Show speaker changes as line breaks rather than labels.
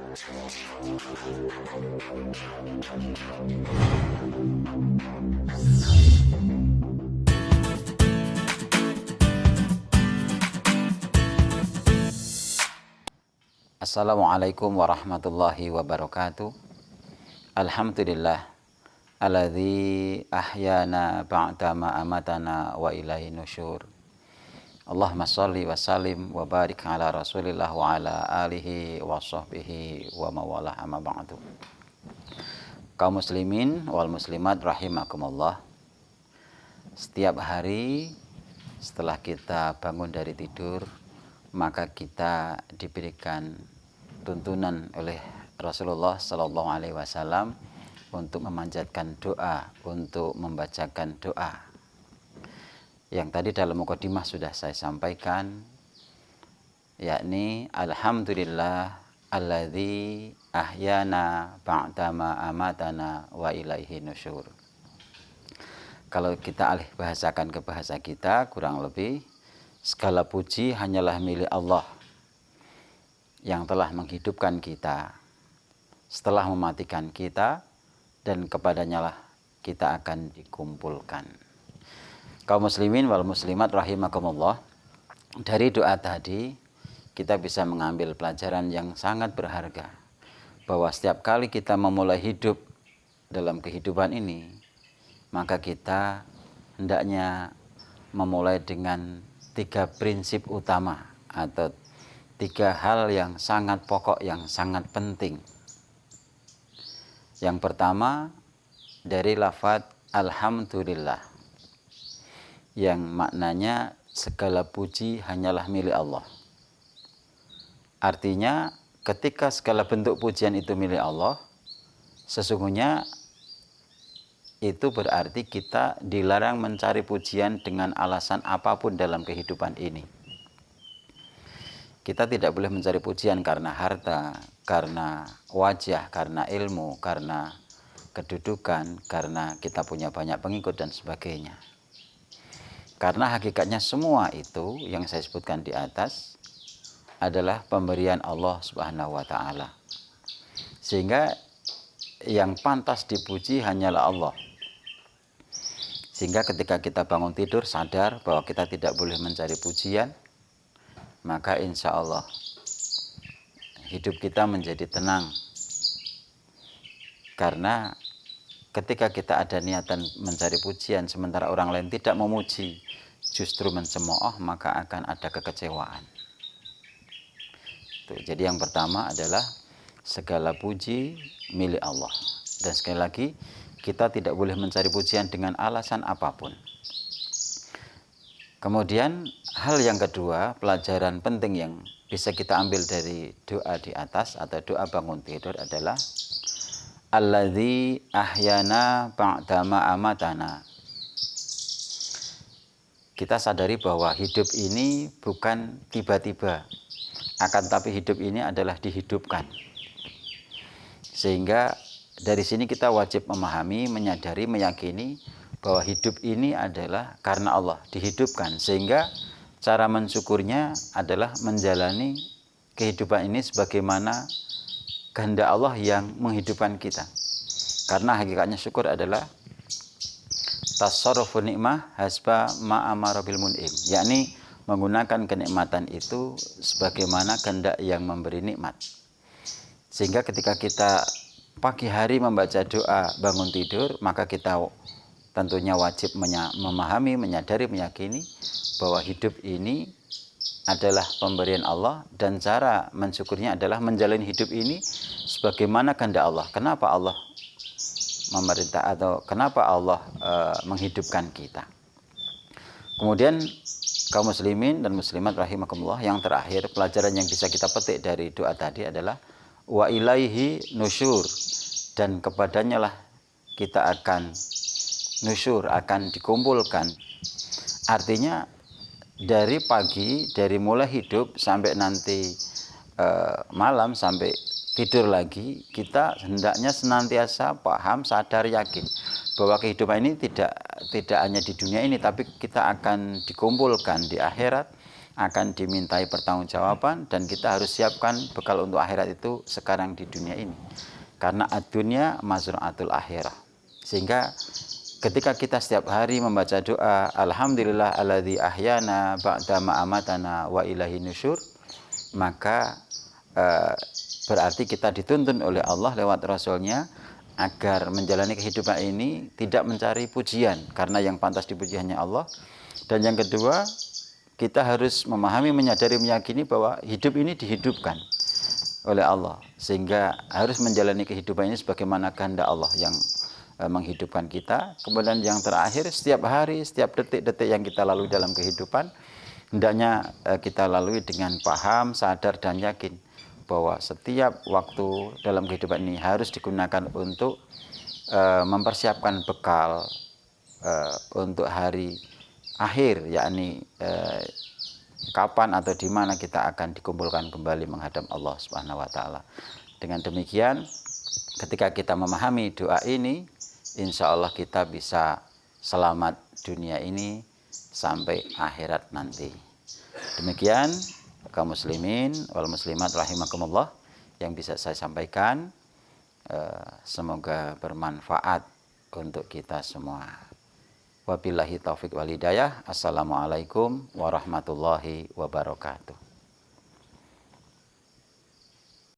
Assalamualaikum warahmatullahi wabarakatuh. Alhamdulillah alladzi ahyana ba'da ma amatana wa ilaihi nusyur. Allahumma shalli wa sallim wa barik ala Rasulillah wa ala alihi wa sahbihi wa mawalah amma ba'du. Kaum muslimin wal muslimat rahimakumullah. Setiap hari setelah kita bangun dari tidur, maka kita diberikan tuntunan oleh Rasulullah Sallallahu Alaihi Wasallam untuk memanjatkan doa, untuk membacakan doa. Yang tadi dalam mukadimah sudah saya sampaikan, yakni Alhamdulillah alladzi ahyana ba'da ma amatana wa ilaihi nusyur. Kalau kita alih bahasakan ke bahasa kita, kurang lebih segala puji hanyalah milik Allah yang telah menghidupkan kita setelah mematikan kita, dan kepadanya lah kita akan dikumpulkan. Kaum muslimin wal muslimat rahimakumullah, dari doa tadi kita bisa mengambil pelajaran yang sangat berharga, bahwa setiap kali kita memulai hidup dalam kehidupan ini, maka kita hendaknya memulai dengan 3 prinsip utama atau 3 hal yang sangat pokok, yang sangat penting. Yang pertama dari lafaz Alhamdulillah, yang maknanya segala puji hanyalah milik Allah. Artinya ketika segala bentuk pujian itu milik Allah, sesungguhnya itu berarti kita dilarang mencari pujian dengan alasan apapun dalam kehidupan ini. Kita tidak boleh mencari pujian karena harta, karena wajah, karena ilmu, karena kedudukan, karena kita punya banyak pengikut dan sebagainya. Karena hakikatnya semua itu yang saya sebutkan di atas adalah pemberian Allah Subhanahu wa taala. Sehingga yang pantas dipuji hanyalah Allah. Sehingga ketika kita bangun tidur sadar bahwa kita tidak boleh mencari pujian, maka insya Allah hidup kita menjadi tenang. Karena ketika kita ada niatan mencari pujian sementara orang lain tidak memuji, justru mencemooh, maka akan ada kekecewaan. Jadi yang pertama adalah segala puji milik Allah. Dan sekali lagi, kita tidak boleh mencari pujian dengan alasan apapun. Kemudian hal yang kedua, pelajaran penting yang bisa kita ambil dari doa di atas atau doa bangun tidur adalah alladzi ahyana ba'da ma amatana. Kita sadari bahwa hidup ini bukan tiba-tiba, akan tapi hidup ini adalah dihidupkan. Sehingga dari sini kita wajib memahami, menyadari, meyakini bahwa hidup ini adalah karena Allah dihidupkan. Sehingga cara mensyukurnya adalah menjalani kehidupan ini sebagaimana kehendak Allah yang menghidupkan kita. Karena hakikatnya syukur adalah tasarrufun nikmah hasba ma'amara bil mun'im, yakni menggunakan kenikmatan itu sebagaimana kehendak yang memberi nikmat. Sehingga ketika kita pagi hari membaca doa bangun tidur, maka kita tentunya wajib memahami, menyadari, meyakini bahwa hidup ini adalah pemberian Allah, dan cara mensyukurnya adalah menjalani hidup ini sebagaimana kehendak Allah. Kenapa Allah memerintah atau kenapa Allah menghidupkan kita? Kemudian kaum muslimin dan muslimat rahimakumullah, yang terakhir pelajaran yang bisa kita petik dari doa tadi adalah wa ilaihi nusyur, dan kepadanya lah kita akan nusyur, akan dikumpulkan. Artinya dari pagi, dari mulai hidup sampai nanti malam, sampai tidur lagi, kita hendaknya senantiasa paham, sadar, yakin bahwa kehidupan ini tidak hanya di dunia ini, tapi kita akan dikumpulkan di akhirat, akan dimintai pertanggungjawaban, dan kita harus siapkan bekal untuk akhirat itu sekarang di dunia ini. Karena ad-dunya mazra'atul akhirah. Sehingga ketika kita setiap hari membaca doa alhamdulillah alladzi ahyana ba'da ma amatana wa ilaihi nusyur, maka berarti kita dituntun oleh Allah lewat Rasulnya agar menjalani kehidupan ini tidak mencari pujian, karena yang pantas dipuji hanya Allah. Dan yang kedua, kita harus memahami, menyadari, meyakini bahwa hidup ini dihidupkan oleh Allah, sehingga harus menjalani kehidupan ini sebagaimana kehendak Allah yang menghidupkan kita. Kemudian yang terakhir, setiap hari, setiap detik-detik yang kita lalui dalam kehidupan, hendaknya kita lalui dengan paham, sadar, dan yakin bahwa setiap waktu dalam kehidupan ini harus digunakan untuk mempersiapkan bekal untuk hari akhir, yakni kapan atau di mana kita akan dikumpulkan kembali menghadap Allah Subhanahu wa taala. Dengan demikian, ketika kita memahami doa ini, insya Allah kita bisa selamat dunia ini sampai akhirat nanti. Demikian kaum muslimin wal muslimat rahimakumullah yang bisa saya sampaikan. Semoga bermanfaat untuk kita semua. Wabillahi taufik wal hidayah. Assalamualaikum warahmatullahi wabarakatuh.